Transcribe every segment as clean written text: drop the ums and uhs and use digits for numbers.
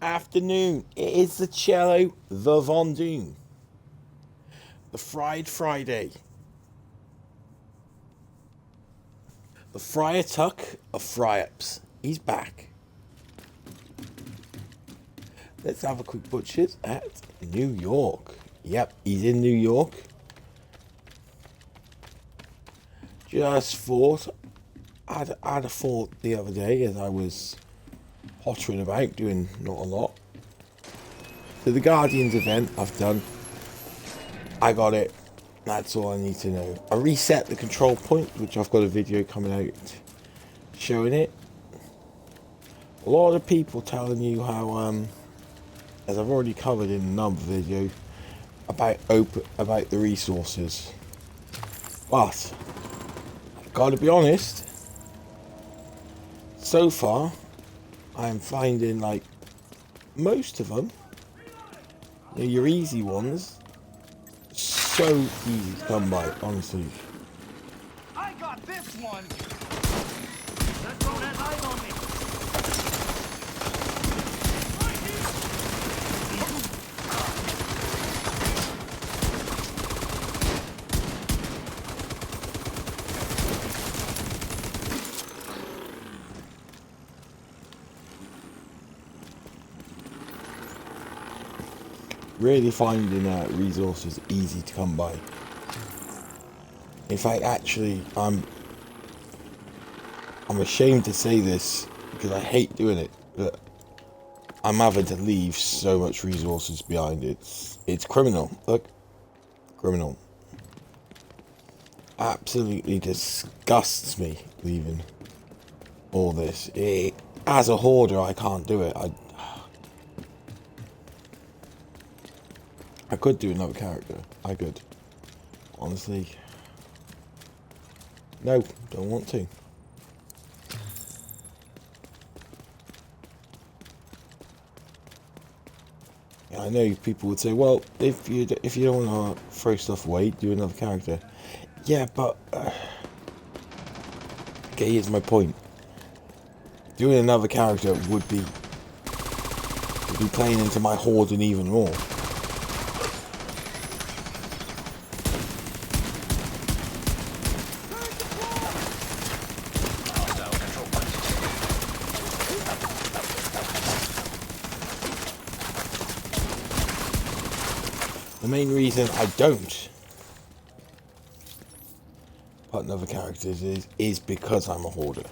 Afternoon. It is the cello, the Von Doom, the Fried Friday, the Friar Tuck of Fry-Ups. He's back. Let's have a quick butchers at New York. Yep, he's in New York. Just thought, I had a thought the other day as I was pottering about, doing not a lot. So the Guardians event I've done. I got it. That's all I need to know. I reset the control point, which I've got a video coming out showing it. A lot of people telling you how, as I've already covered in another video, about the resources. But I've got to be honest. So far, I'm finding like most of them, your easy ones, so easy to come by, honestly. I got this one. That drone has eyes on me. Really finding resources easy to come by. In fact, actually, I'm ashamed to say this because I hate doing it, but I'm having to leave so much resources behind. It's criminal. Look, criminal. Absolutely disgusts me leaving all this. As a hoarder, I can't do it. I could do another character. I could. Honestly. No, don't want to. Yeah, I know people would say, well, if you don't want to throw stuff away, do another character. Yeah, but okay, here's my point. Doing another character would be playing into my hoarding even more. The main reason I don't put another characters is because I'm a hoarder.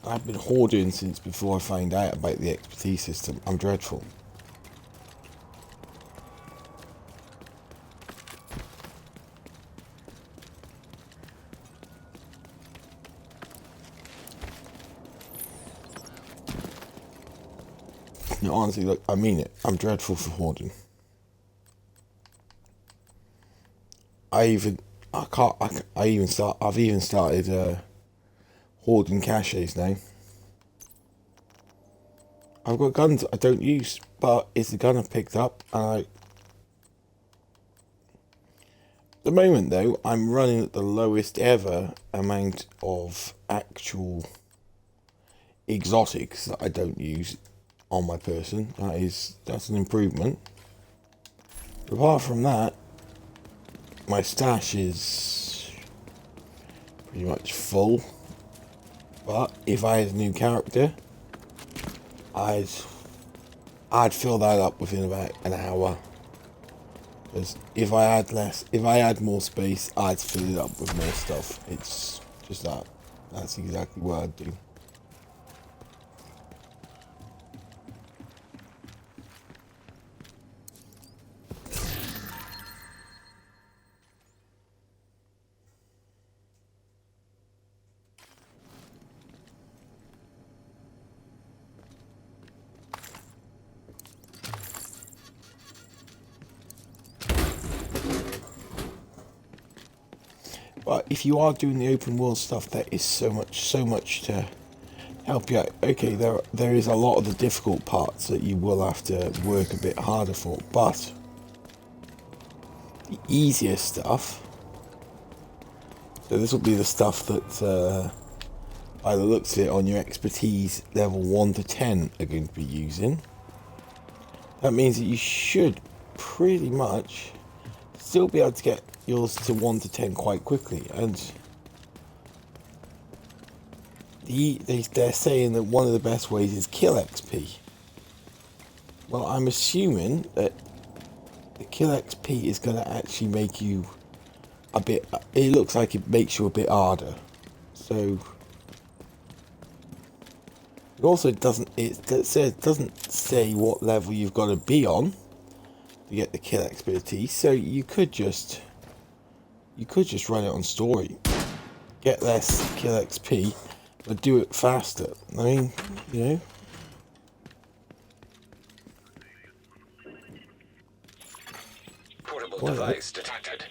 I've been hoarding since before I found out about the expertise system. I'm dreadful. No, honestly, look, I mean it. I'm dreadful for hoarding. I've even started hoarding caches now. I've got guns I don't use, but it's the gun I've picked up, and at the moment though, I'm running at the lowest ever amount of actual exotics that I don't use on my person. That's an improvement. But apart from that, my stash is pretty much full. But if I had a new character, I'd fill that up within about an hour. Because if I had more space, I'd fill it up with more stuff. It's just that. That's exactly what I'd do. But if you are doing the open world stuff, there is so much to help you out. Okay, there is a lot of the difficult parts that you will have to work a bit harder for, but the easier stuff. So this will be the stuff that by the looks of it, on your expertise level 1 to 10 are going to be using. That means that you should pretty much still be able to get yours to 1 to 10 quite quickly. And they're saying that one of the best ways is kill XP. Well, I'm assuming that the kill XP is going to actually make you a bit, it looks like it makes you a bit harder. So it also doesn't say what level you've got to be on to get the kill expertise. So you could just run it on story, get less kill XP, but do it faster. I mean, you know. Portable device detected.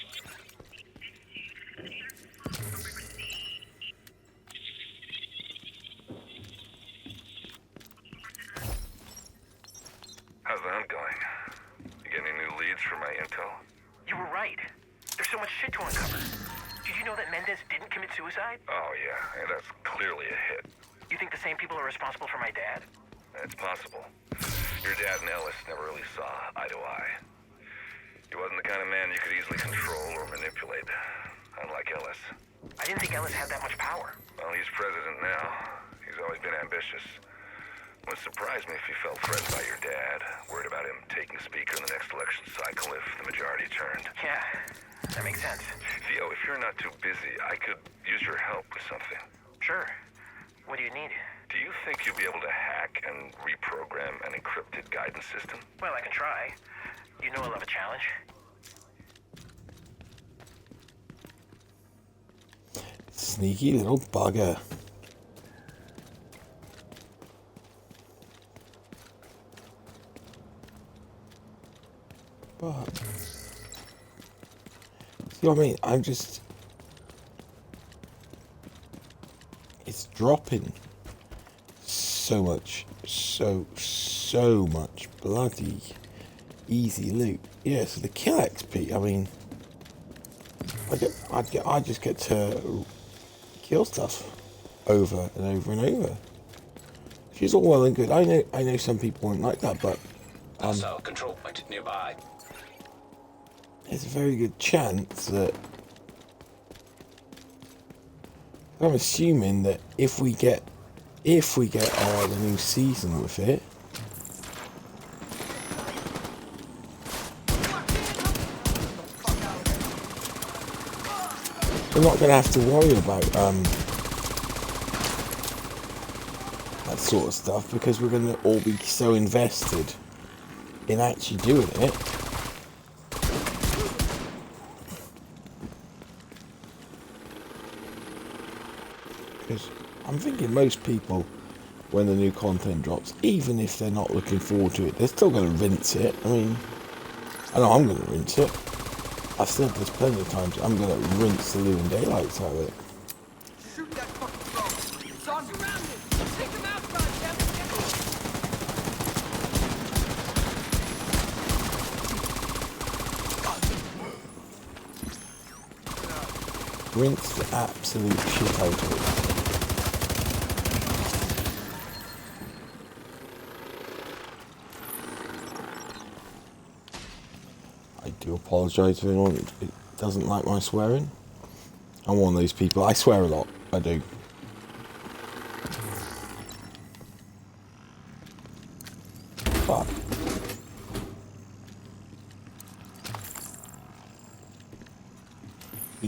How's the hunt going? You get any new leads for my intel? You were right. There's so much shit to uncover. Did you know that Mendez didn't commit suicide? Oh yeah, that's clearly a hit. You think the same people are responsible for my dad? It's possible. Your dad and Ellis never really saw eye to eye. He wasn't the kind of man you could easily control or manipulate, unlike Ellis. I didn't think Ellis had that much power. Well, he's president now. He's always been ambitious. It would surprise me if he felt threatened by your dad, worried about him taking Speaker in the next election cycle if the majority turned. Yeah, that makes sense. Theo, if you're not too busy, I could use your help with something. Sure. What do you need? Do you think you'll be able to hack and reprogram an encrypted guidance system? Well, I can try. You know I love a challenge. Sneaky little bugger. But see what I mean? I'm just, it's dropping so much, so much bloody easy loot. Yeah, so the kill XP, I mean, I just get to kill stuff over and over and over. She's all well and good. I know some people won't like that, but Also, control point nearby. there's a very good chance that I'm assuming that if we get the new season with it, we're not going to have to worry about that sort of stuff, because we're going to all be so invested in actually doing it. Because I'm thinking most people, when the new content drops, even if they're not looking forward to it, they're still going to rinse it. I mean, I know I'm going to rinse it. I've said this plenty of times. I'm going to rinse the living daylights out of it. Shoot that fucking drone. It's on surrounded. Take him out, goddammit. Rinse the absolute shit out of it. I do apologise to anyone who doesn't like my swearing. I'm one of those people. I swear a lot. I do. But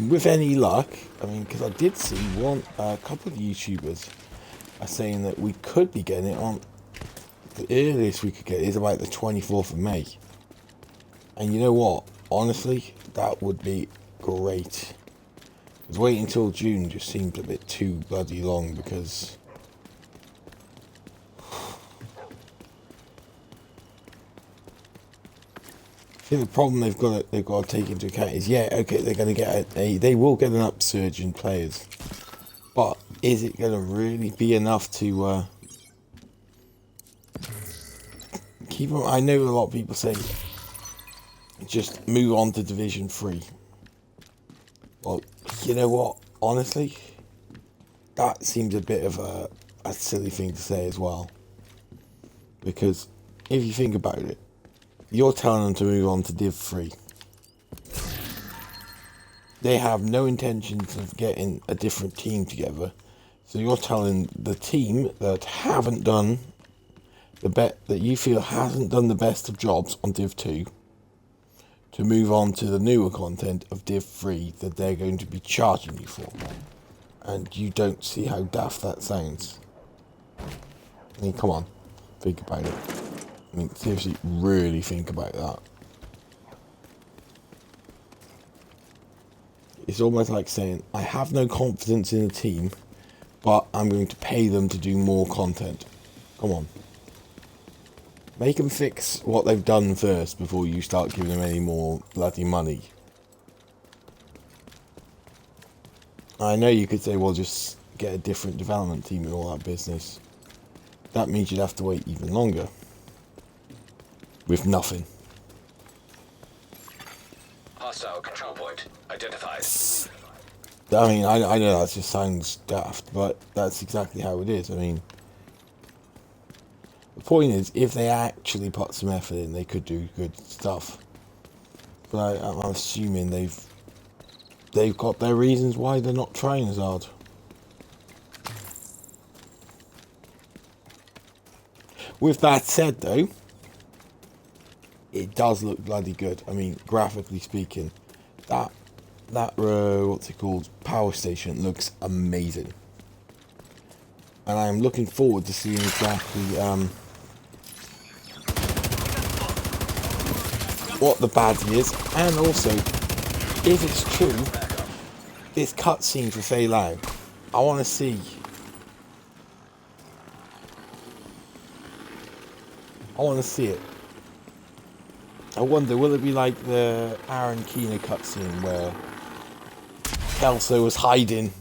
with any luck, I mean, because I did see a couple of YouTubers are saying that we could be getting it on. The earliest we could get it is about the 24th of May. And you know what? Honestly, that would be great. Because waiting until June just seemed a bit too bloody long, because I think the problem they've got to take into account is, yeah, okay, they're going to get they will get an upsurge in players, but is it going to really be enough to keep them? I know a lot of people say just move on to Division 3. Well, you know what? Honestly, that seems a bit of a silly thing to say as well. Because if you think about it, you're telling them to move on to Div 3. They have no intentions of getting a different team together. So you're telling the team that haven't done that you feel hasn't done the best of jobs on Div 2 to move on to the newer content of Div 3 that they're going to be charging you for. And you don't see how daft that sounds. I mean, come on, think about it. I mean, seriously, really think about that. It's almost like saying, I have no confidence in the team, but I'm going to pay them to do more content. Come on. Make them fix what they've done first before you start giving them any more bloody money. I know you could say, well, just get a different development team and all that business. That means you'd have to wait even longer. With nothing. Hostile control point identified. I mean, I know that just sounds daft, but that's exactly how it is. I mean, the point is, if they actually put some effort in, they could do good stuff. But I'm assuming they've got their reasons why they're not trying as hard. With that said, though, it does look bloody good. I mean, graphically speaking, that what's it called, power station looks amazing, and I'm looking forward to seeing exactly what the baddie is, and also if it's true, this cutscene for Fei Lao, I want to see. I want to see it. I wonder, will it be like the Aaron Keener cutscene where Kelso was hiding,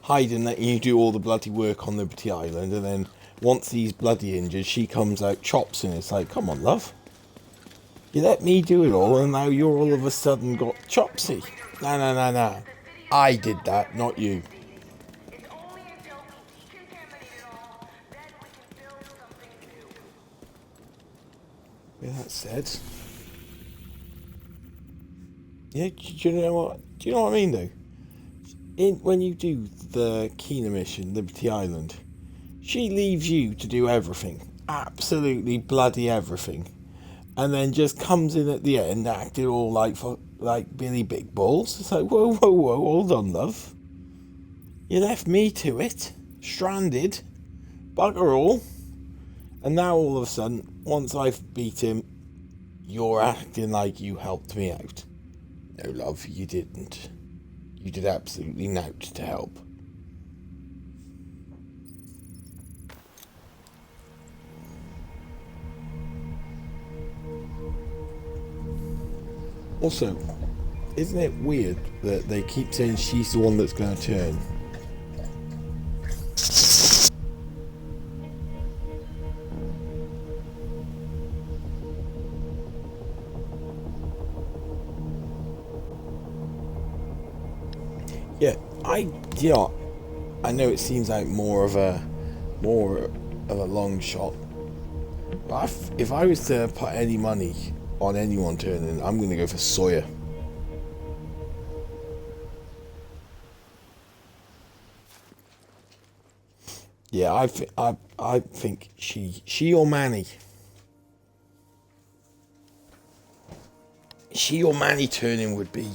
letting you do all the bloody work on Liberty Island, and then once he's bloody injured, she comes out, chops him. It's like, come on, love. You let me do it all, and now you're all of a sudden got chopsy. No. I did that, not you. It's only until we decontaminate it all that we can build something new. With that said, yeah, do you know what? Do you know what I mean, though? When you do the Keener mission, Liberty Island, she leaves you to do everything, absolutely bloody everything, and then just comes in at the end, acting all like Billy Big Balls. It's like, whoa, hold on, love. You left me to it, stranded, bugger all, and now all of a sudden, once I've beat him, you're acting like you helped me out. No, love, you didn't. You did absolutely nought to help. Also, isn't it weird that they keep saying she's the one that's going to turn? Yeah, I know it seems like more of a long shot. But if I was to put any money on anyone turning, I'm going to go for Sawyer. Yeah, I think she or Manny. She or Manny turning would be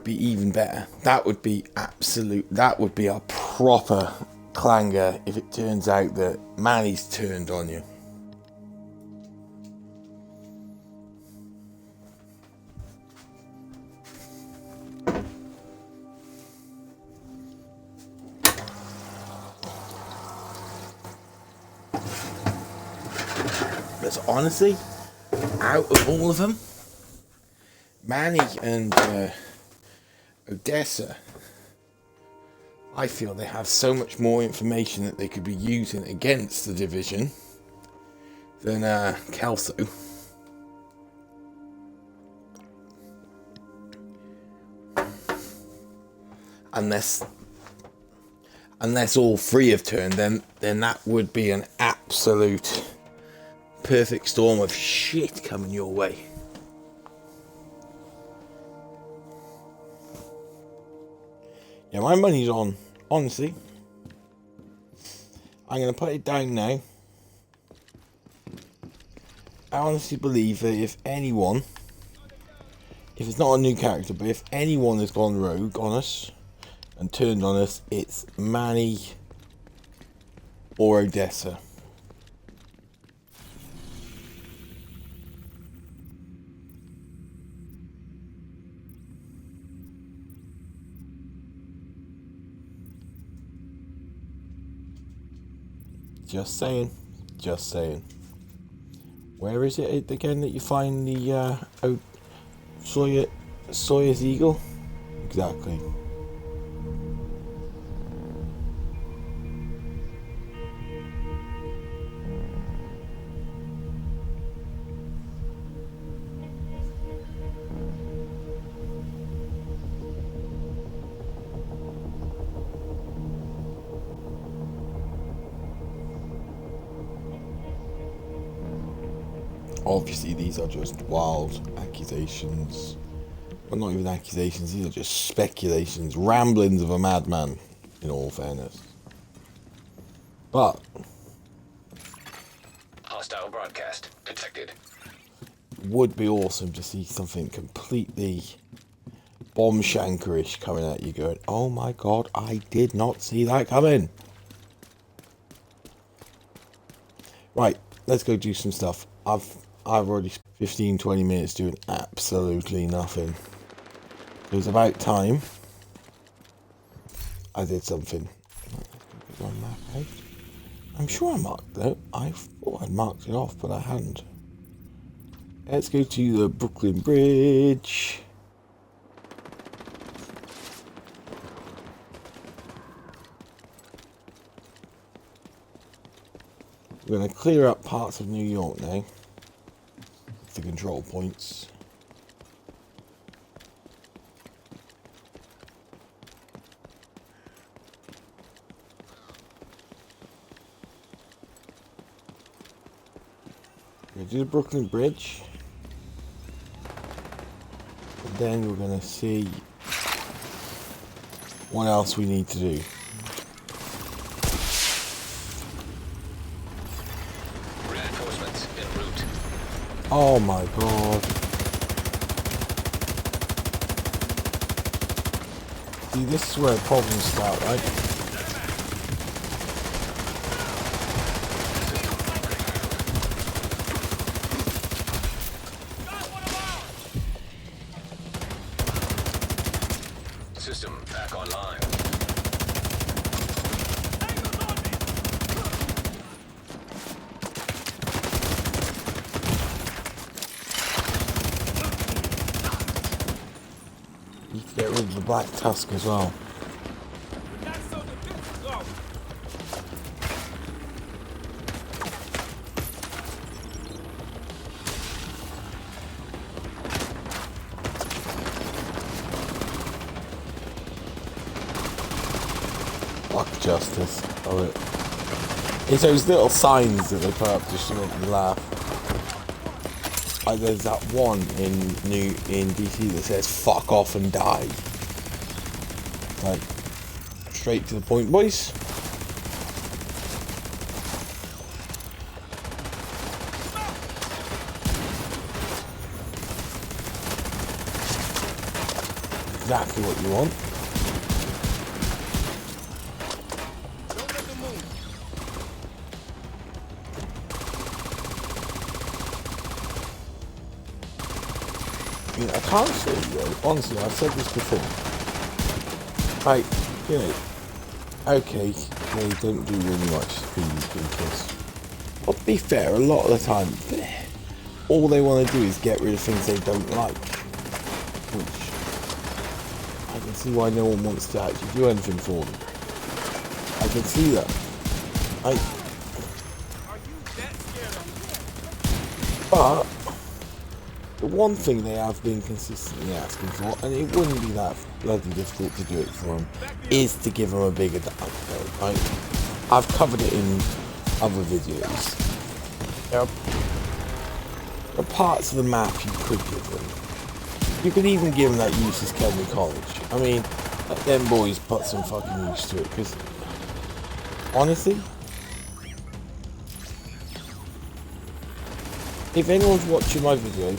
even better. That would be a proper clanger if it turns out that Manny's turned on you. But honestly, out of all of them, Manny and Odessa, I feel they have so much more information that they could be using against the division than Kelso. unless all three have turned, then that would be an absolute perfect storm of shit coming your way. Yeah, my money's on, honestly. I'm going to put it down now. I honestly believe that if it's not a new character, but if anyone has gone rogue on us and turned on us, it's Manny or Odessa. Just saying. Just saying. Where is it again that you find the Sawyer's Eagle? Exactly. Obviously, these are just wild accusations. Well, not even accusations, these are just speculations, ramblings of a madman, in all fairness. But Hostile broadcast detected. would be awesome to see something completely bomb shankerish coming at you going, oh my god, I did not see that coming. Right, let's go do some stuff. I've already spent 15-20 minutes doing absolutely nothing. It was about time I did something. I'm sure I marked that. I thought I'd marked it off, but I hadn't. Let's go to the Brooklyn Bridge. We're going to clear up parts of New York now. The control points. We're going to do the Brooklyn Bridge. And then we're going to see what else we need to do. Reinforcements en route. Oh my god. See, this is where problems start, right? System back online. You can get rid of the Black Tusk as well. Fuck justice. Oh, it's those little signs that they put up just to make me laugh. Like there's that one in DC that says "fuck off and die." Like straight to the point, boys. Exactly what you want. I mean, I can't say, honestly, I've said this before. Like, you know, okay, they don't do really much PvP, but be fair, a lot of the time, all they want to do is get rid of things they don't like. Which, I can see why no one wants to actually do anything for them. I can see that. But the one thing they have been consistently asking for, and it wouldn't be that bloody difficult to do it for them, is to give them a bigger download, right? I've covered it in other videos. Yep. The parts of the map you could give them. You could even give them that useless Kenley College. I mean, let them boys put some fucking use to it, because honestly, if anyone's watching my video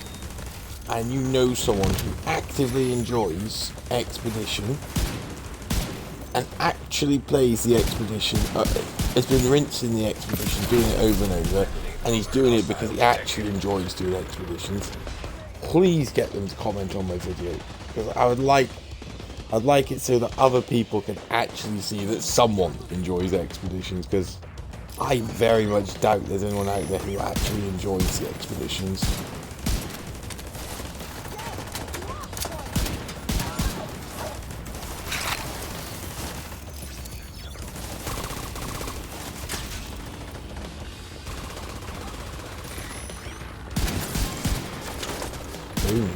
and you know someone who actively enjoys Expedition and actually plays the Expedition, has been rinsing the Expedition, doing it over and over, and he's doing it because he actually enjoys doing Expeditions, please get them to comment on my video, because I'd like it so that other people can actually see that someone enjoys Expeditions, because I very much doubt there's anyone out there who actually enjoys the Expeditions. Boom.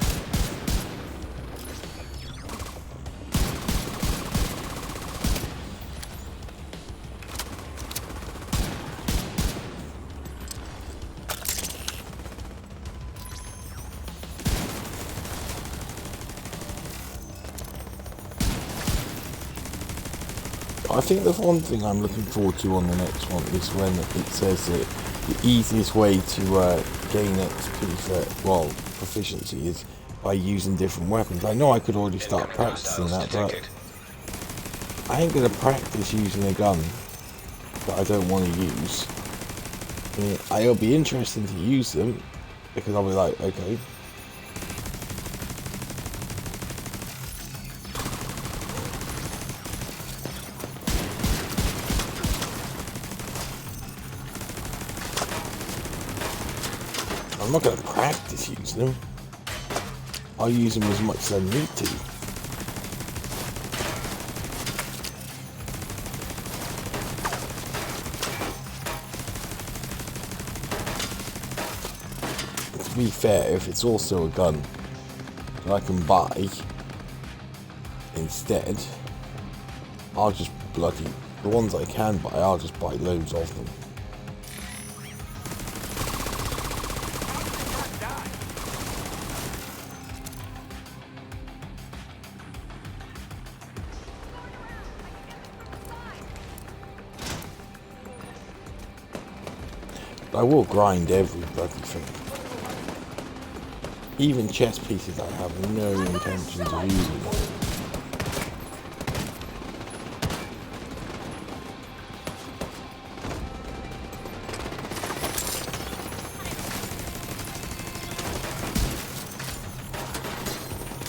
I think the one thing I'm looking forward to on the next one is when it says that the easiest way to gain XP for, well, proficiency is by using different weapons. I know I could already start practicing that, but I ain't gonna practice using a gun that I don't want to use. I mean, it'll be interesting to use them, because I'll be like, okay, I'm not going to practice using them. I'll use them as much as I need to. To be fair, if it's also a gun that I can buy instead, I'll just bloody, the ones I can buy, I'll just buy loads of them. I will grind every bloody thing. Even chess pieces I have no intentions of using.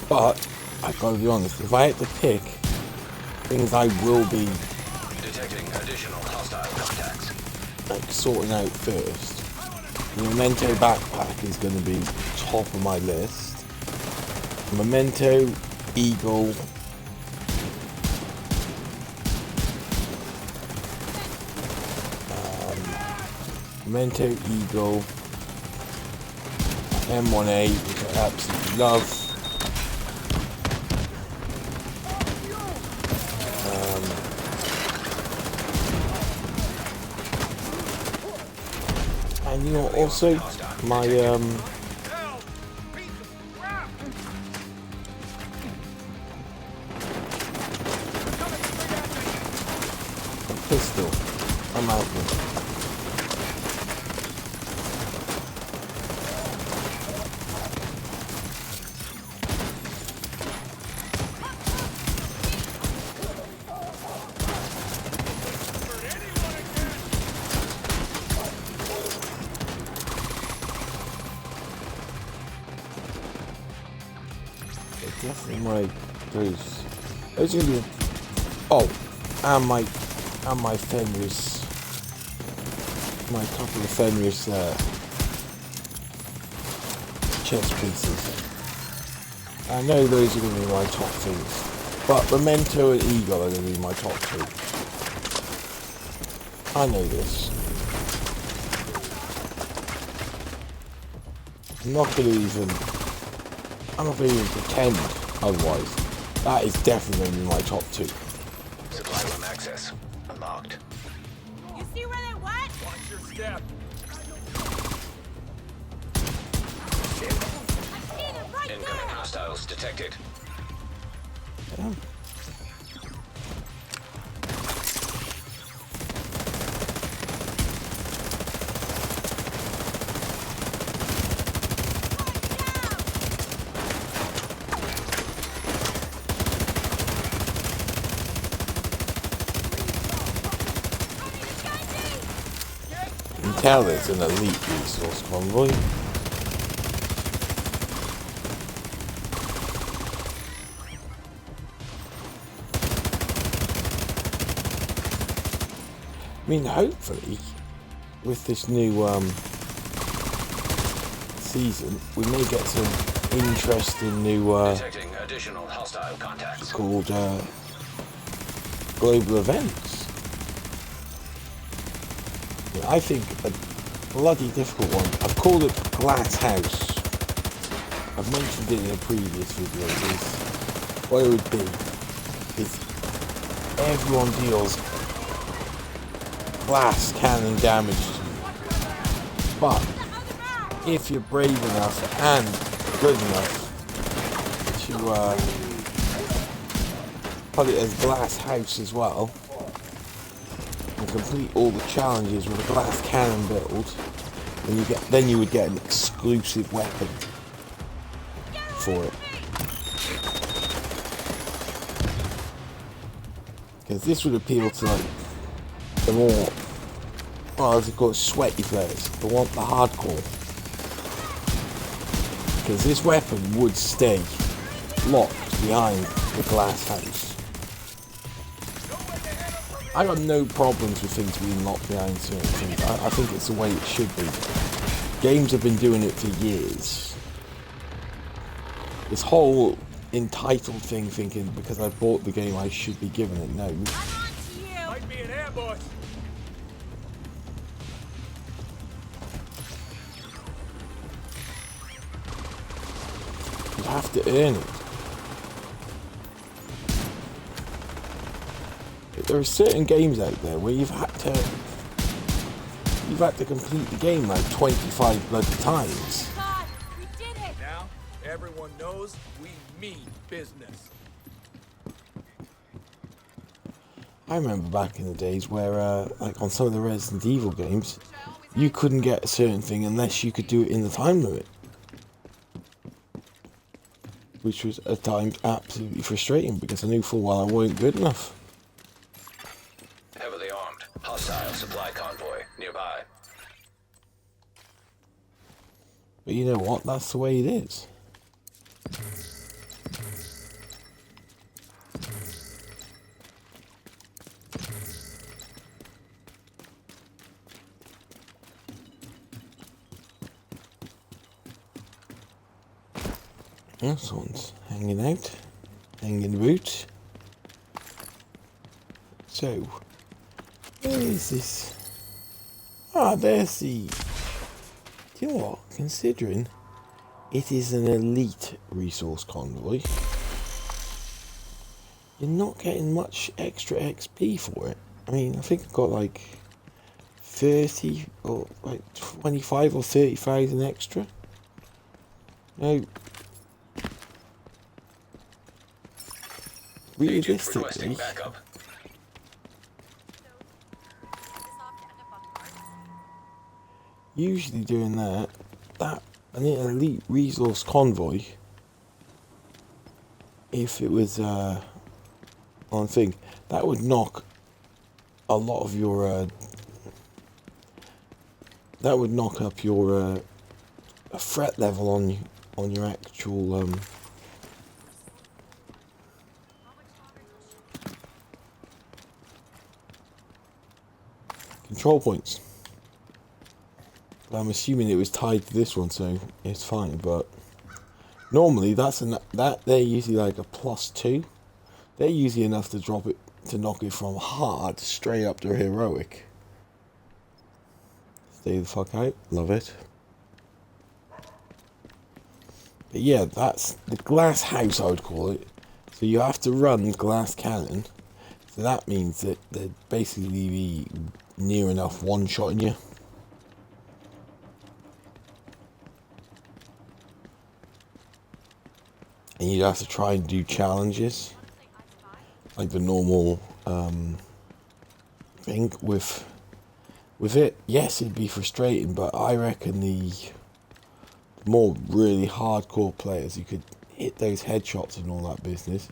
But, I've got to be honest, if I had to pick things I will be Detecting additional hostile contacts. like sorting out first, the Memento backpack is going to be top of my list. Memento, Eagle, Memento, Eagle, M1A, which I absolutely love. And you know, also my pistol. I'm out of it. Definitely my those are gonna be, oh, and my Fenris, my couple of Fenris chest pieces. I know those are gonna be my top things, but Memento and Eagle are gonna be my top two. I know this. I'm not gonna even I'm not going to even pretend otherwise. That is definitely in my top 2. Supply room access unlocked. You see where they went? Watch your step. I see them right Incoming there! hostiles detected. Yeah. You can tell it's an elite resource convoy. I mean, hopefully, with this new season, we may get some interesting new Detecting additional hostile contacts. called global events. Yeah, I think a bloody difficult one. I've called it Glass House. I've mentioned it in a previous video. Is what it would be is everyone deals glass cannon damage, but if you're brave enough and good enough to put it as Glass House as well and complete all the challenges with a glass cannon build, then you would get an exclusive weapon for it. Because this would appeal to like the more, well, as they call it, sweaty players, the hardcore. Because this weapon would stay locked behind the glass house. I got no problems with things being locked behind certain things. I think it's the way it should be. Games have been doing it for years. This whole entitled thing, thinking because I bought the game I should be given it, no. Might be an ambush. You have to earn it. But there are certain games out there where you've had to complete the game like 25 bloody times. God, we did it! Now, everyone knows we mean business. I remember back in the days where, like on some of the Resident Evil games, you couldn't get a certain thing unless you could do it in the time limit. Which was at times absolutely frustrating because I knew full well I wasn't good enough. Heavily armed. Hostile supply convoy nearby. But you know what? That's the way it is. Oh, someone's hanging out, hanging about. So, where is this? Ah, there's the. Do you know what? Considering it is an elite resource convoy, you're not getting much extra XP for it. I mean, I think I've got like 30 or like 25 or 30,000 extra. No. Realistically, Requesting backup. usually doing that an elite resource convoy, if it was on thing, that would knock a lot of your that would knock up your threat level on your actual control points. I'm assuming it was tied to this one, so it's fine. But normally that they're usually like a +2. They're usually enough to drop it to knock it from hard straight up to heroic. Stay the fuck out. Love it. But yeah, that's the glass house, I would call it. So you have to run glass cannon. So that means that they'd basically be near enough one-shotting you. And you'd have to try and do challenges. Like the normal thing with it. Yes, it'd be frustrating, but I reckon the more really hardcore players who could hit those headshots and all that business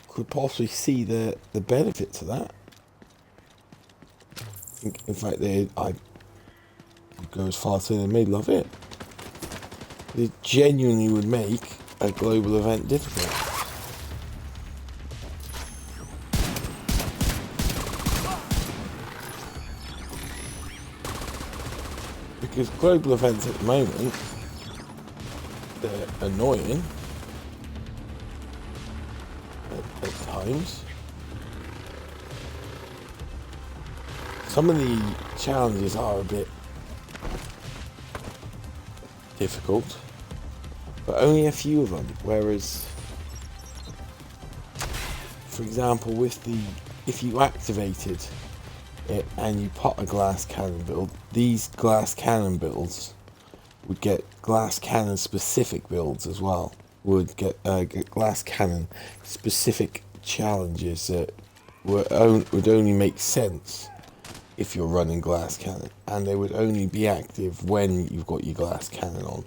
could possibly see the benefits of that. In fact, I go as far as saying they may love it. It genuinely would make a global event difficult. Because global events at the moment, they're annoying at times. Some of the challenges are a bit difficult, but only a few of them. Whereas, for example, with if you activated it and you put a glass cannon build, these glass cannon builds would get glass cannon specific builds as well. Would get glass cannon specific challenges that would only make sense if you're running glass cannon, and they would only be active when you've got your glass cannon on.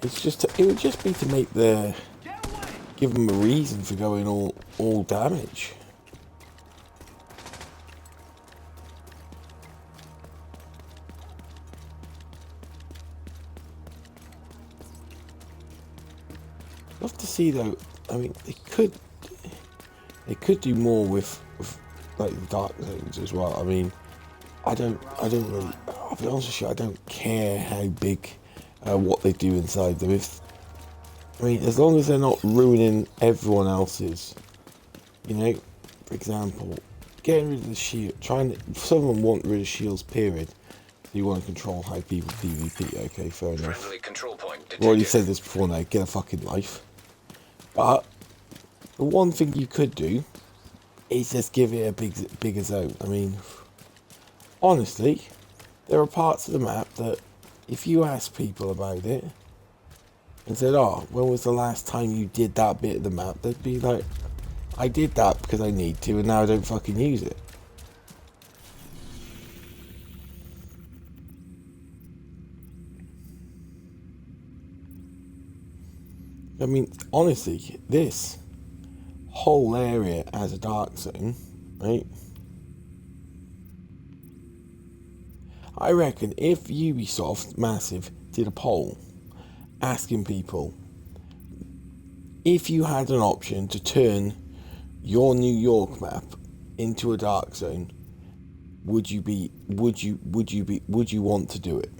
It's just it would just be to make give them a reason for going all damage. Love to see though. I mean, they could do more with like the dark zones as well. I mean, I don't really. I'll be honest with you. I don't care how big what they do inside them. I mean, as long as they're not ruining everyone else's. You know, for example, getting rid of the shield. Some of them want rid of shields. Period. You want to control how people PvP. Okay, fair enough. Friendly control point I've already detected. said this before now, get a fucking life. But the one thing you could do is just give it a bigger zone. I mean, honestly, there are parts of the map that if you ask people about it and said, oh, when was the last time you did that bit of the map? They'd be like, I did that because I need to and now I don't fucking use it. I mean, honestly, this whole area as a dark zone, right? I reckon if Ubisoft Massive did a poll asking people if you had an option to turn your New York map into a dark zone, would you want to do it?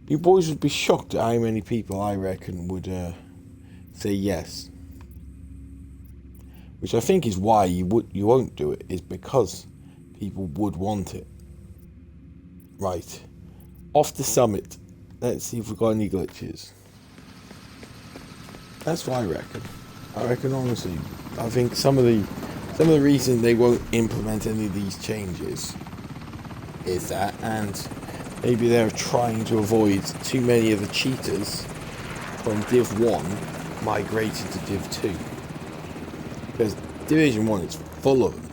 You boys would be shocked at how many people I reckon would say yes. Which I think is why you won't do it, is because people would want it. Right. Off the summit. Let's see if we've got any glitches. That's what I reckon. I reckon honestly, I think some of the reason they won't implement any of these changes is that, and maybe they're trying to avoid too many of the cheaters from Div 1 migrating to Div 2. Because Division 1 is full of them.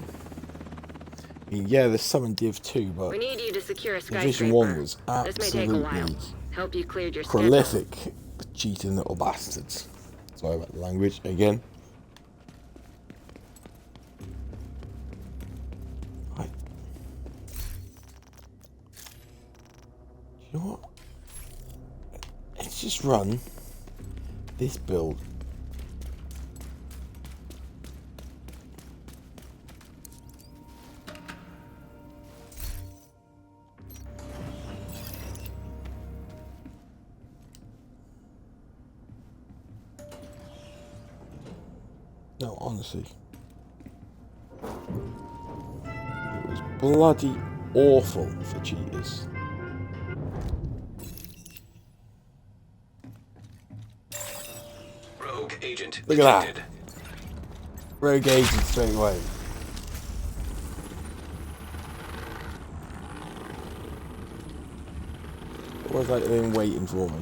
I mean, yeah, there's some in Div 2, but We need you to secure a skyscraper. Division 1 was This may take a while. absolutely Hope you cleared your schedule. prolific for cheating little bastards. Sorry about the language again. Right. You know what? Let's just run this build. No, honestly. It was bloody awful for cheaters. Look at that. detected. Rogue agent straight away. It was like they've been waiting for me.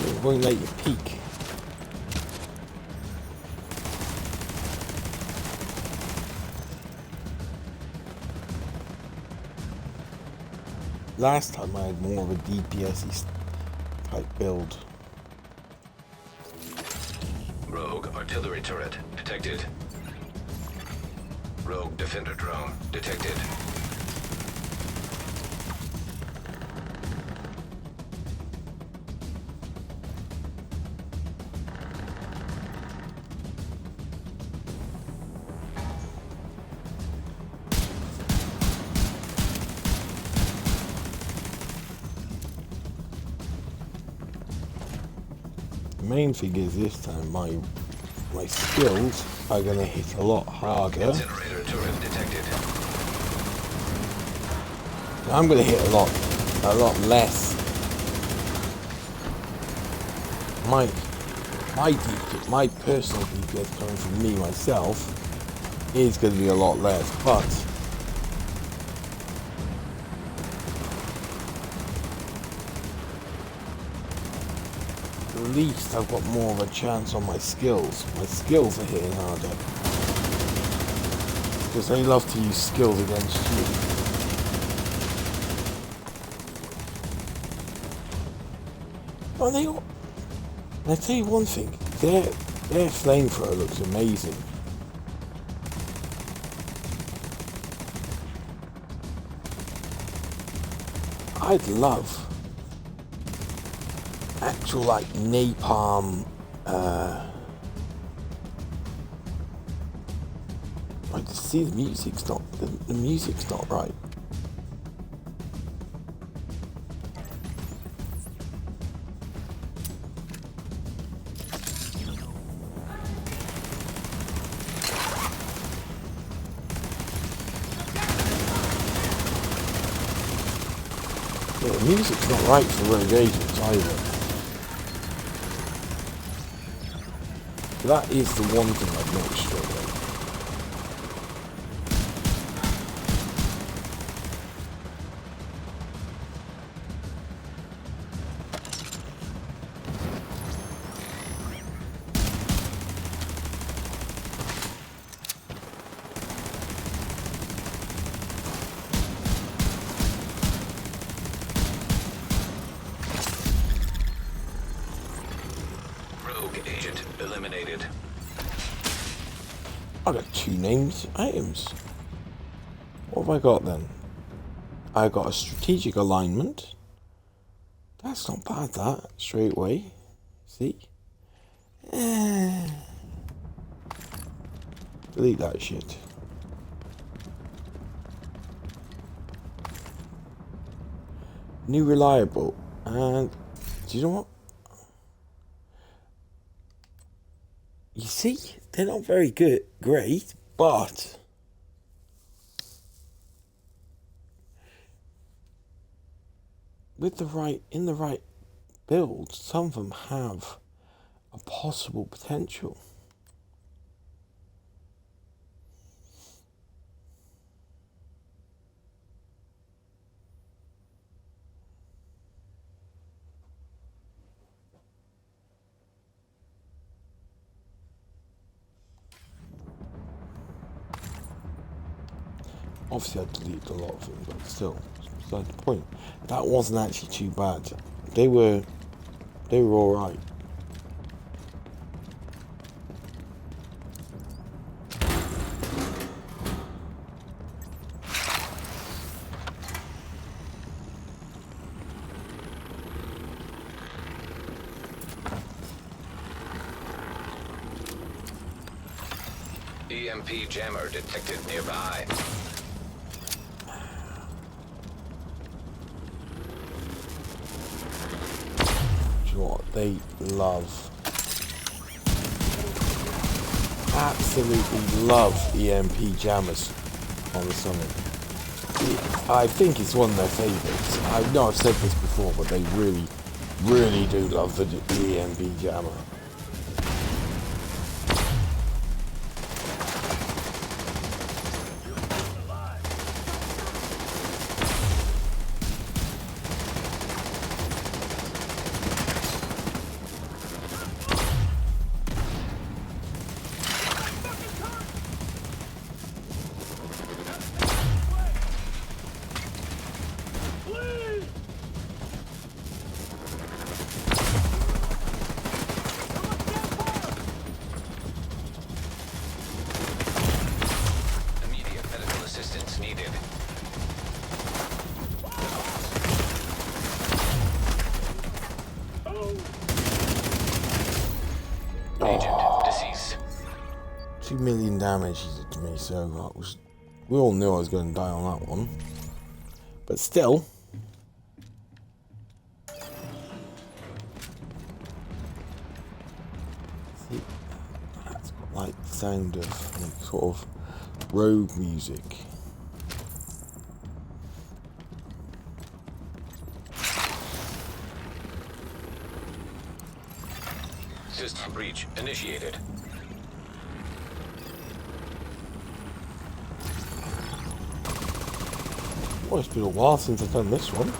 It won't let you peek. Last time I had more of a DPS type build. Rogue artillery turret detected. Rogue defender drone detected. The main thing is this time my skills are gonna hit a lot harder. Incinerator turret detected. I'm gonna hit a lot less. My personal DPS coming from me myself is gonna be a lot less, but at least I've got more of a chance on my skills. My skills are hitting harder. Because they love to use skills against you. Oh, they all... And I tell you one thing, their flamethrower looks amazing. I'd love actual like napalm I just see the music's not right. Yeah, the music's not right for Rogue Agents either. That is the one thing I've noticed straight away. Rogue agent eliminated. I got 2 named items. What have I got then? I got a strategic alignment. That's not bad, that. Straight away. See? Delete that shit. New reliable. And do you know what? You see, they're not very great, but with the right build, some of them have a possible potential. Obviously I deleted a lot of them, but still, beside the point. That wasn't actually too bad. They were alright. EMP jammer detected nearby. they love. Absolutely love EMP jammers on the Summit. I think it's one of their favourites. I know I've said this before, but they really, really do love the EMP jammer. Immediate medical assistance needed. Agent deceased. 2 million damage he did to me, so that was. We all knew I was going to die on that one. But still. See, that's got like the sound of like, sort of rogue music. System breach initiated. Well, it's been a while since I've done this one.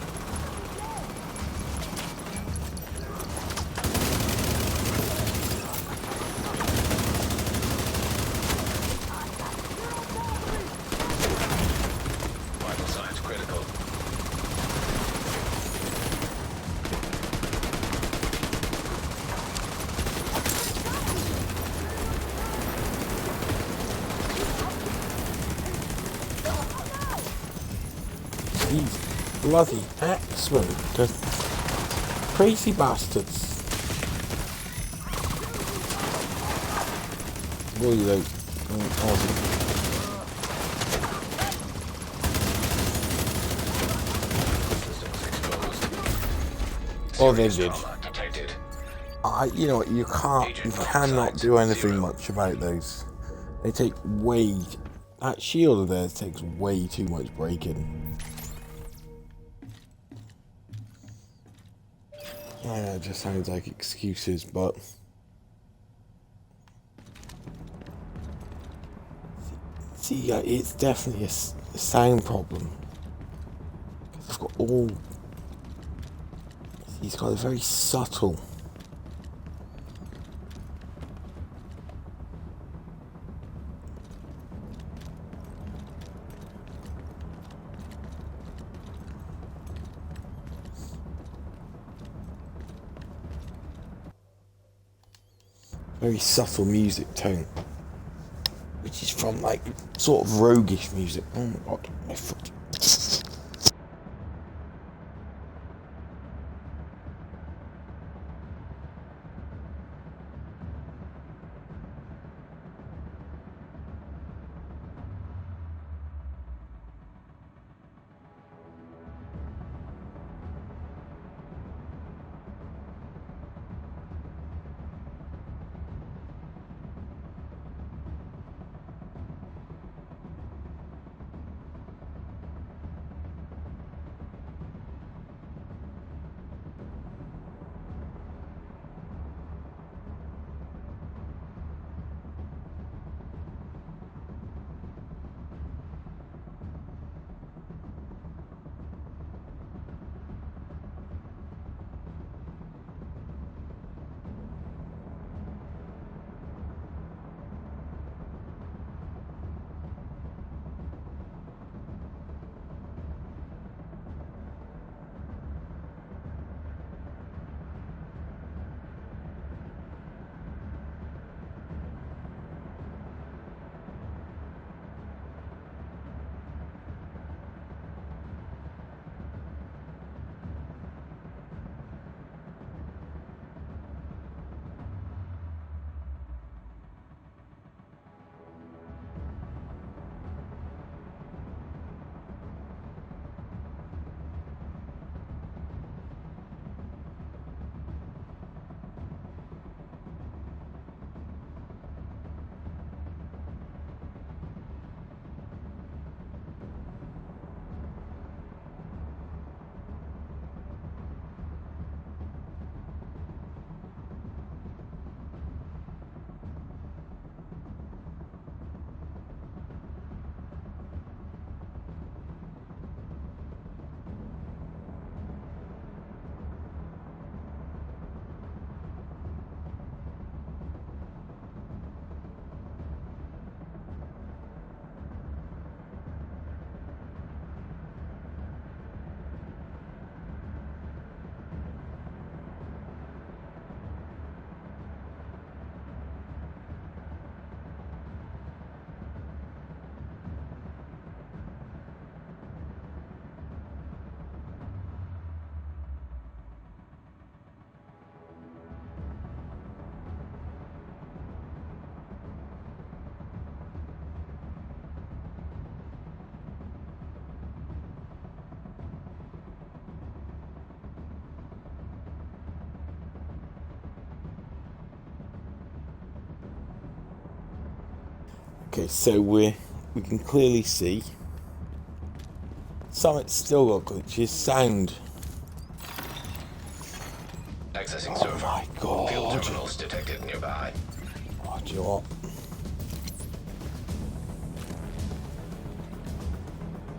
Vital signs critical. These bloody axemen, the crazy bastards. Really though, awesome. Systems exposed. Oh, they Serious did. trauma detected. You know what? You cannot do anything much about those. They take way. That shield of theirs takes way too much breaking. Yeah, it just sounds like excuses, but. See, it's definitely a sound problem. It's got all. He's got a very subtle. Very subtle music tone, which is from like sort of roguish music. Oh my god, my foot. Okay, so we can clearly see Summit's still got glitches. Sound. Accessing Oh server. my Field god. terminals detected nearby. Oh, do you know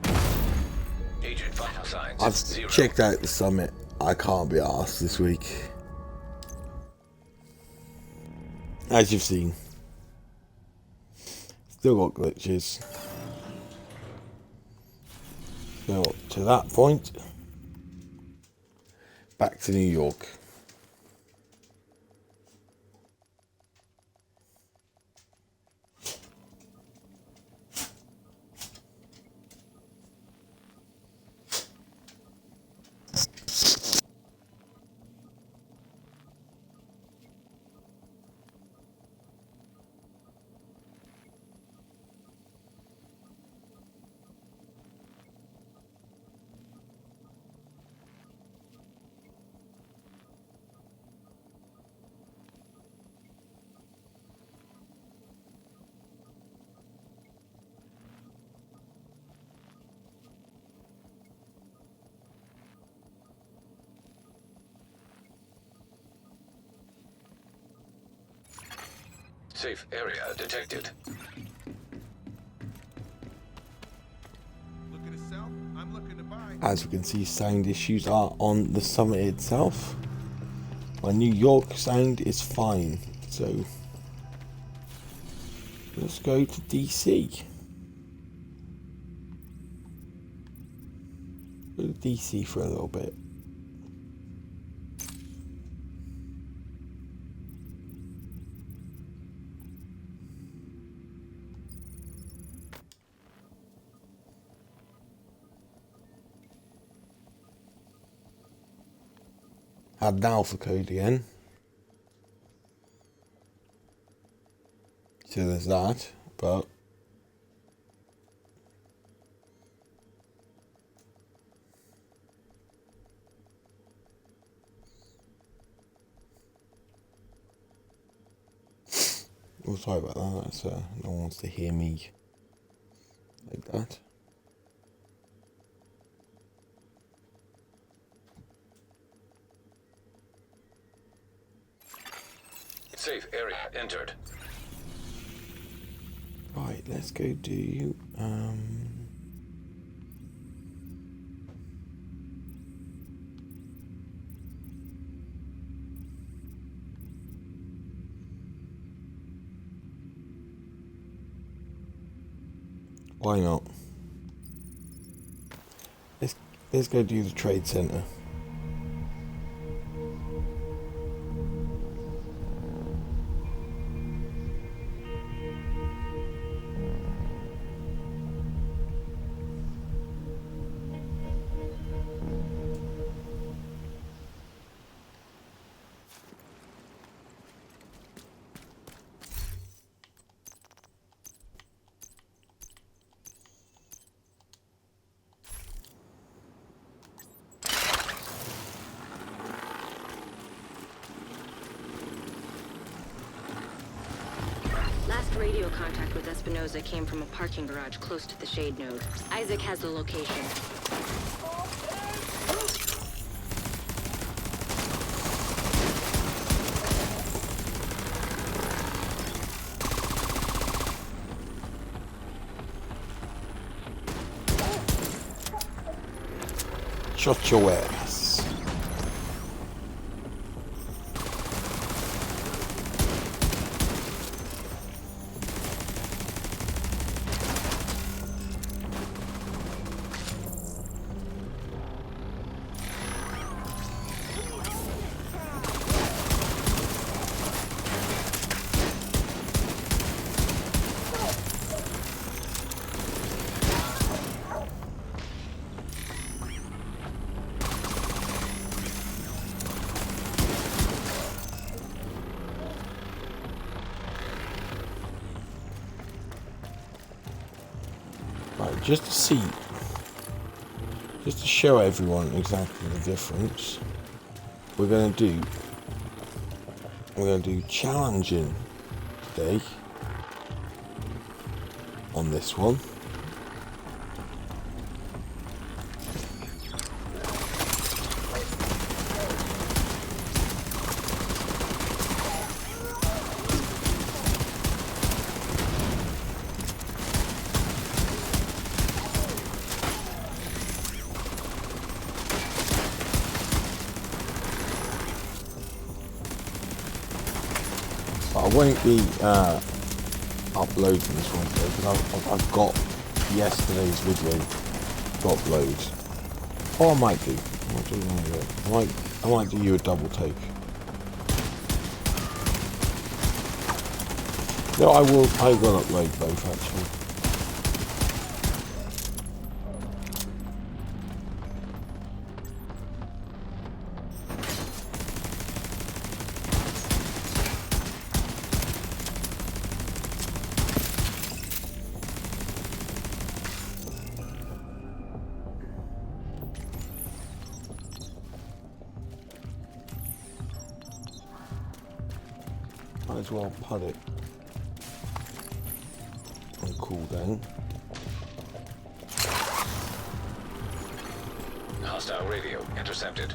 what? Agent vital signs. I've 0. checked out the Summit. I can't be arsed this week. As you've seen. Still got glitches. So to that point, back to New York. Safe area detected. Looking to sell? I'm looking to buy. As we can see, sound issues are on the Summit itself. My New York sound is fine, so let's go to DC. Go to DC for a little bit. Add an alpha code again. So there's that, but oh, sorry about that. That's, no one wants to hear me like that. Safe area entered. Right, let's go do why not? Let's go do the trade center. Last radio contact with Espinosa came from a parking garage close to the shade node. Isaac has the location. Shut your ass. Right, just to show everyone exactly the difference, we're gonna do challenging today. on this one. I won't be uploading this one because I've got yesterday's video to upload. Or I might do. I might do you a double take. No, I will upload both actually. Might as well put it on cooldown. Hostile radio intercepted.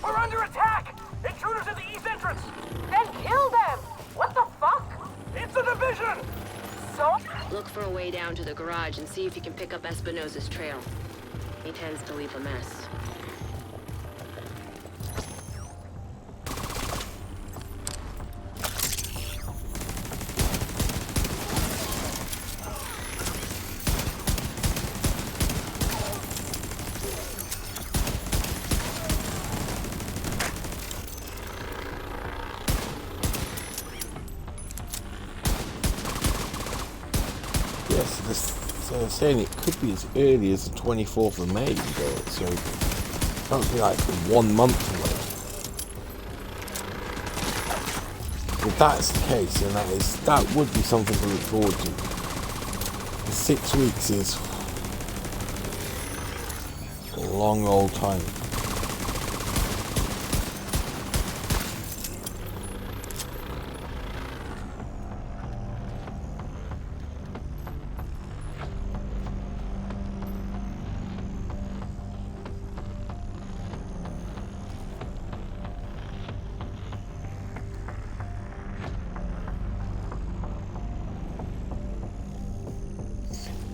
We're under attack! Intruders at the east entrance! Then kill them! What the fuck? It's a division! So? Look for a way down to the garage and see if you can pick up Espinosa's trail. He tends to leave a mess. So they're saying it could be as early as the 24th of May, so something like 1 month away. If that's the case, then that would be something to look forward to. 6 weeks is a long old time.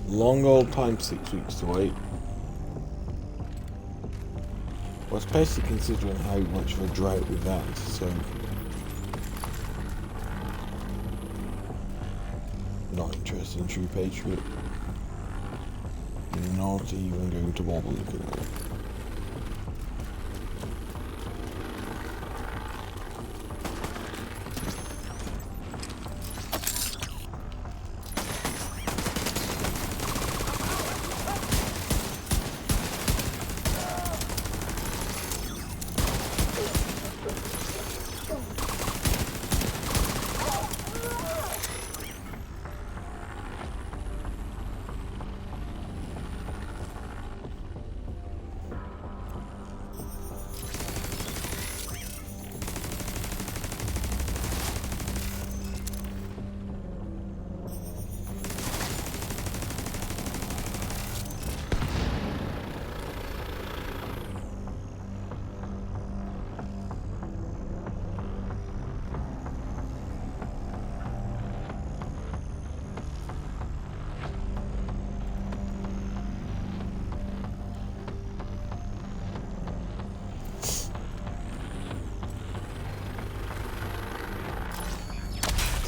Long old time, 6 weeks to wait. Well, especially considering how much of a drought we've had, so not interested in True Patriot. Not even going to bother looking at it.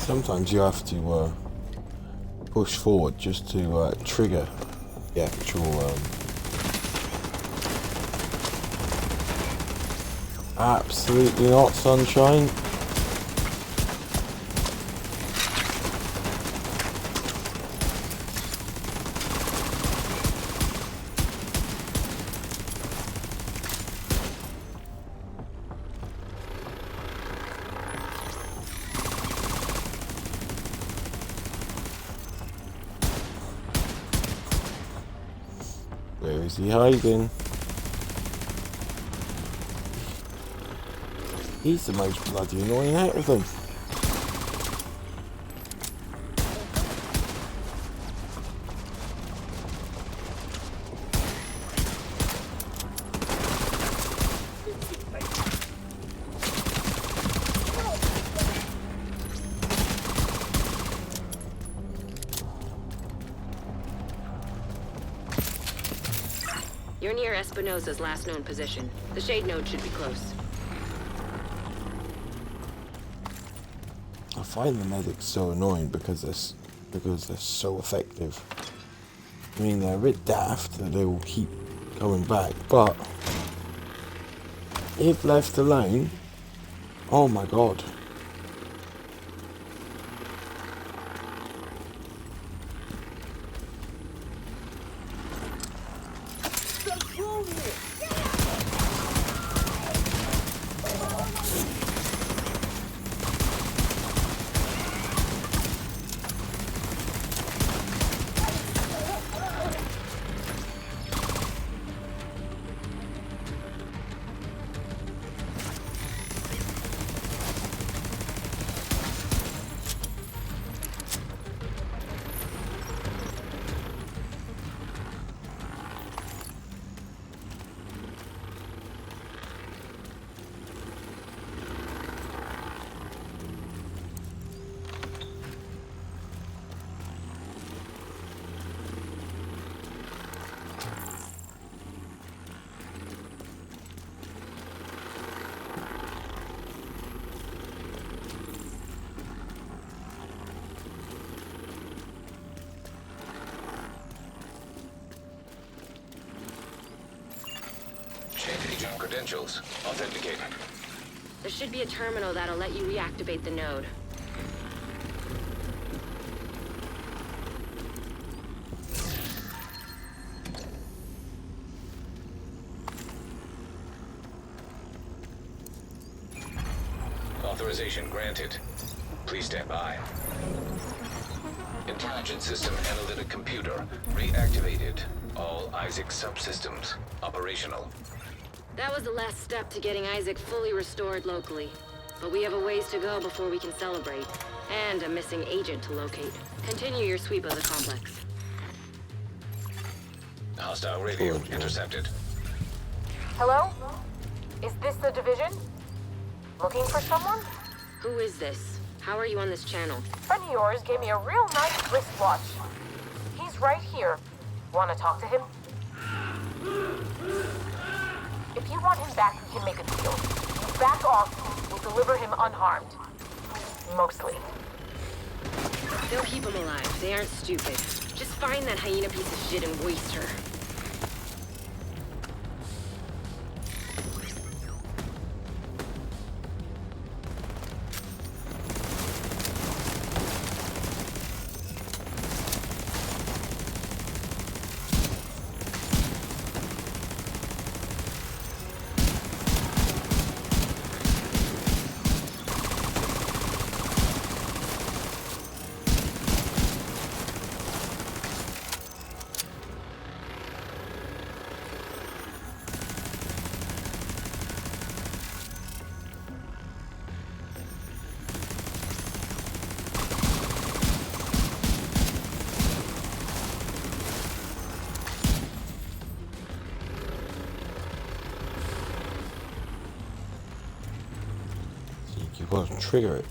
Sometimes you have to push forward just to trigger the actual absolutely not, sunshine. Where is he hiding? He's the most bloody annoying out of them. You're near Espinosa's last known position. The shade node should be close. I find the medics so annoying because they're so effective. I mean, they're a bit daft that they will keep going back, but if left alone, oh my god. Change agent credentials. Authenticated. There should be a terminal that'll let you reactivate the node. Authorization granted. Please stand by. Intelligence system analytic computer reactivated. All Isaac subsystems operational. That was the last step to getting Isaac fully restored locally. But we have a ways to go before we can celebrate. And a missing agent to locate. Continue your sweep of the complex. Hostile radio intercepted. Hello? Is this the division? Looking for someone? Who is this? How are you on this channel? Friend of yours gave me a real nice wristwatch. He's right here. Want to talk to him? If you want him back, we can make a deal. You back off, we'll deliver him unharmed. Mostly. They'll keep him alive. They aren't stupid. Just find that hyena piece of shit and waste her. You've got to trigger it.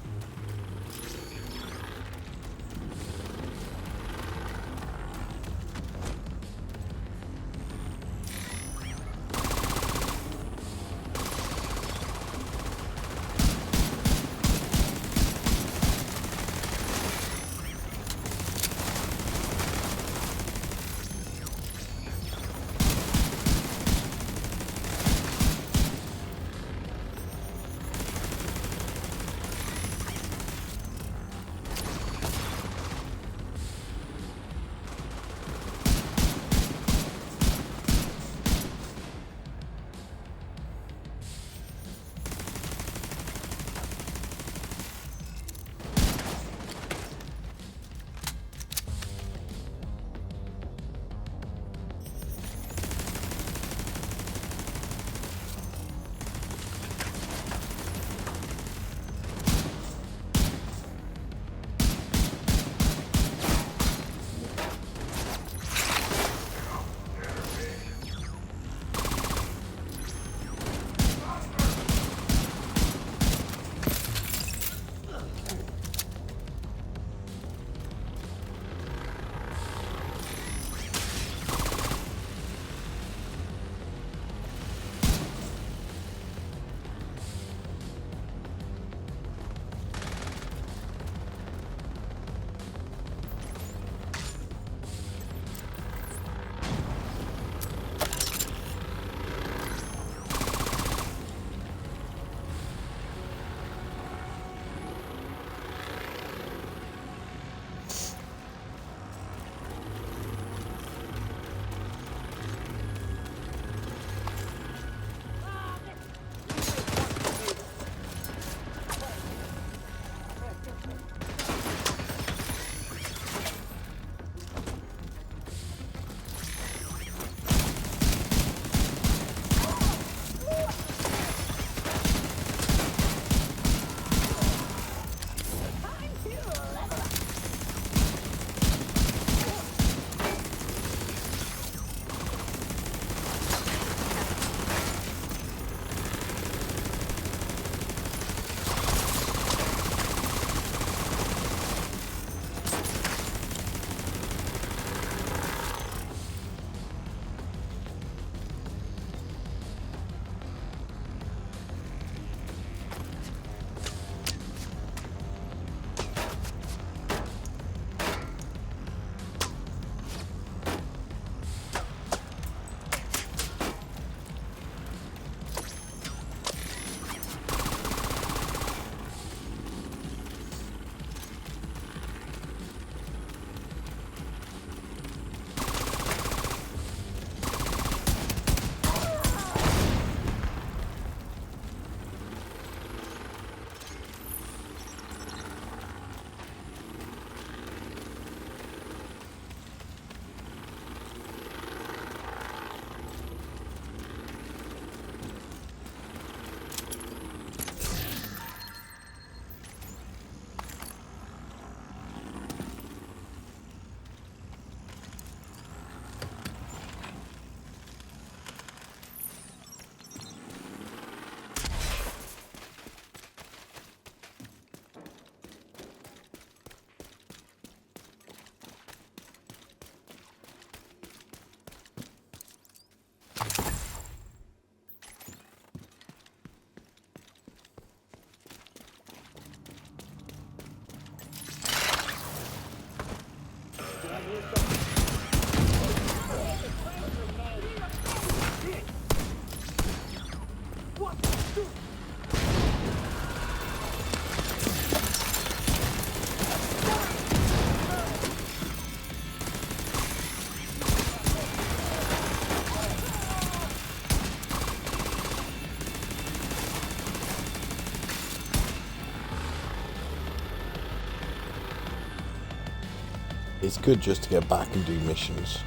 it's good just to get back and do missions.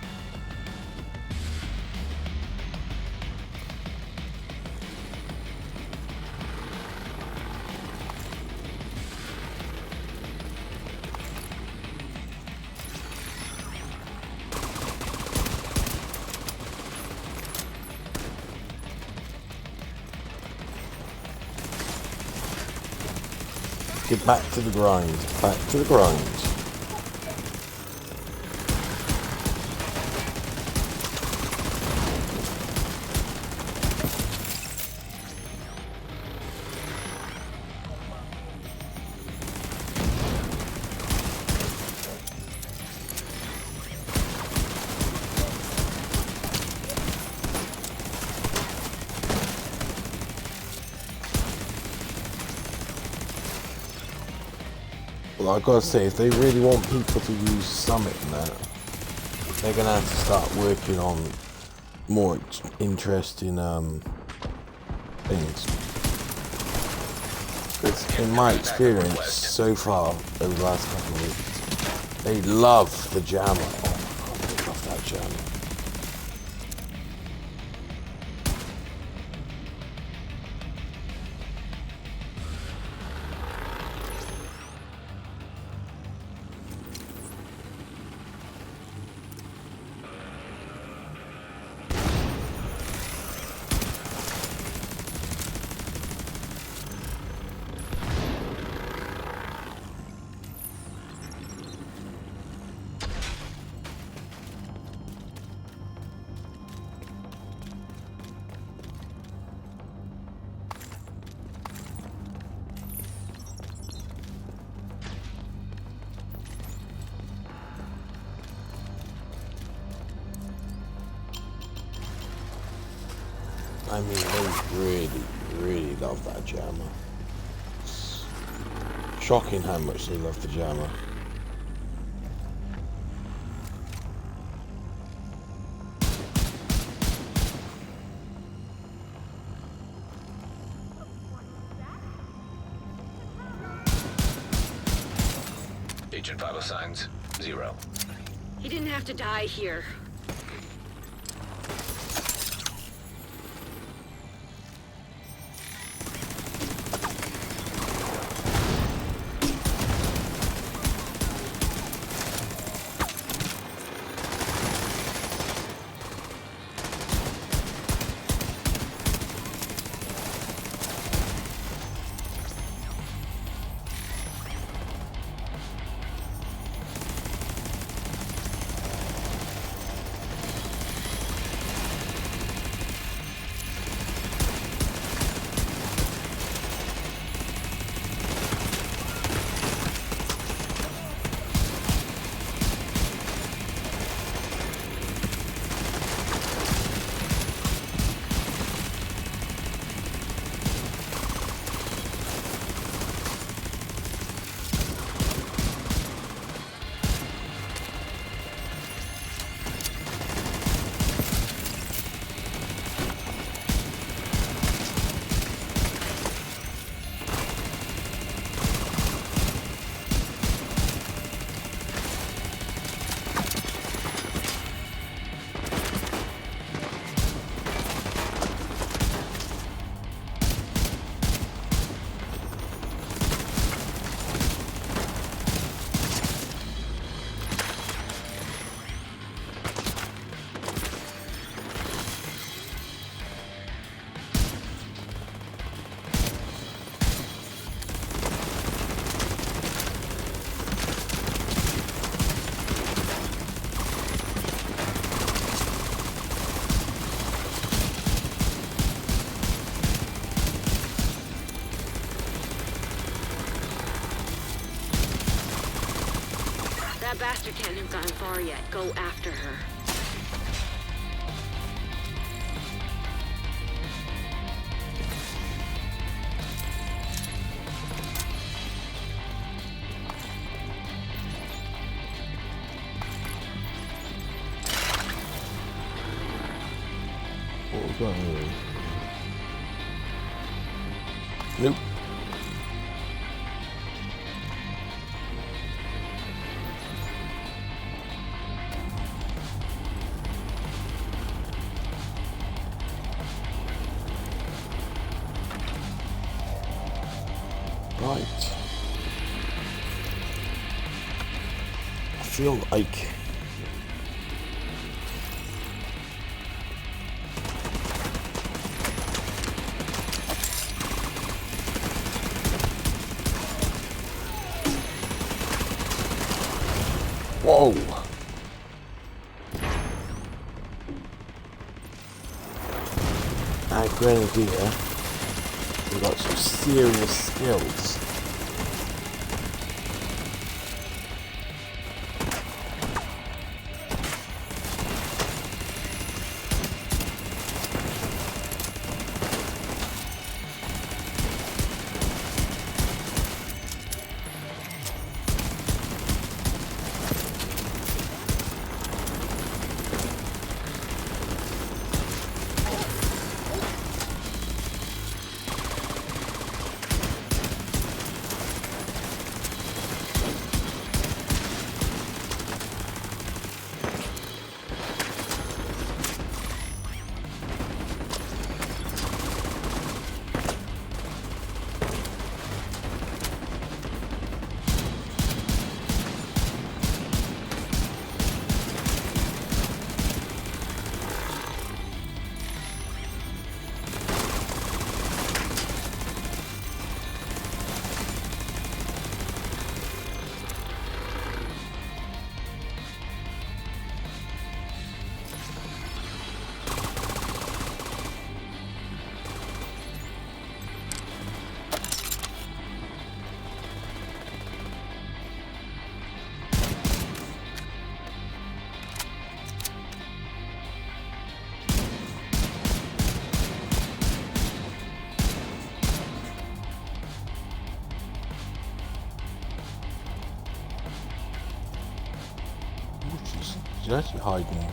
Get back to the grind. Back to the grind. Well, I've got to say, if they really want people to use Summit and that, they're going to have to start working on more interesting things. Because in my experience so far over the last couple of weeks, they love the jammer. Oh my god, they love that jammer. I mean, they really, really love that jammer. It's shocking how much they love the jammer. Agent vital signs, 0. He didn't have to die here. That bastard can't have gone far yet. Go after her. What was that here? Nope. Right. I feel like whoa. Our grenadier, we've got some serious skills. She's actually hiding.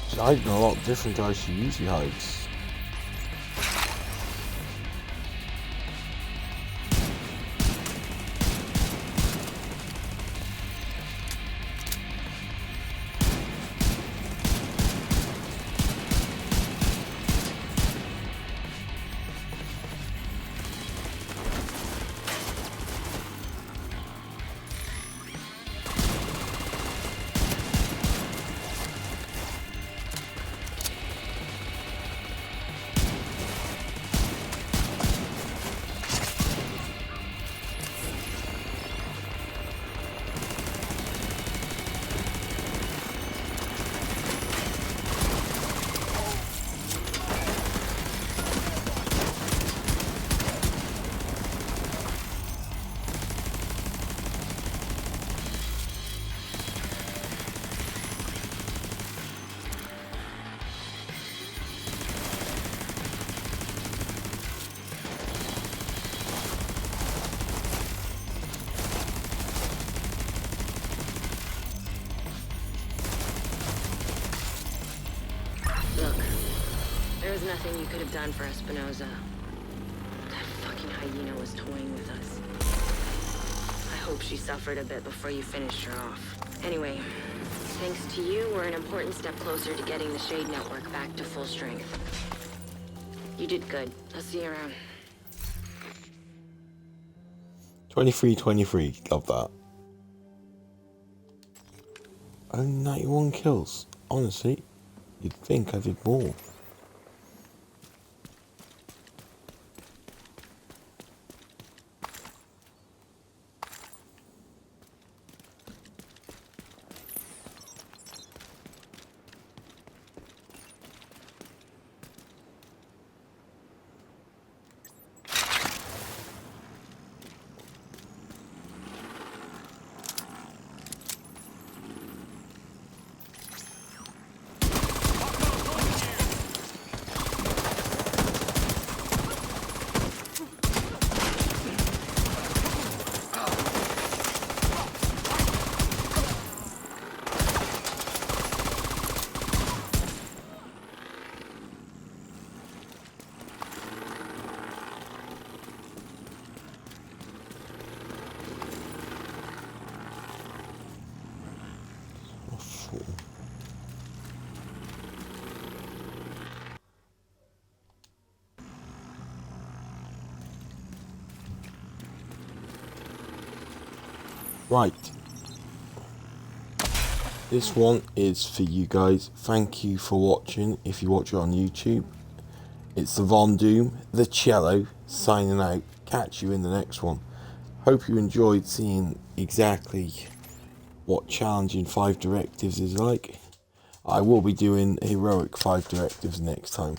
She's hiding a lot different guys she usually hides. There's nothing you could have done for Espinosa. That fucking hyena was toying with us. I hope she suffered a bit before you finished her off. Anyway, thanks to you, we're an important step closer to getting the Shade Network back to full strength. You did good. I'll see you around. 23, love that. Only 91 kills. Honestly, you'd think I did more. Right. This one is for you guys. Thank you for watching. If you watch it on YouTube, it's the Von Doom, the Cello, signing out. Catch you in the next one. Hope you enjoyed seeing exactly what challenging 5 directives is like. I will be doing heroic 5 directives next time.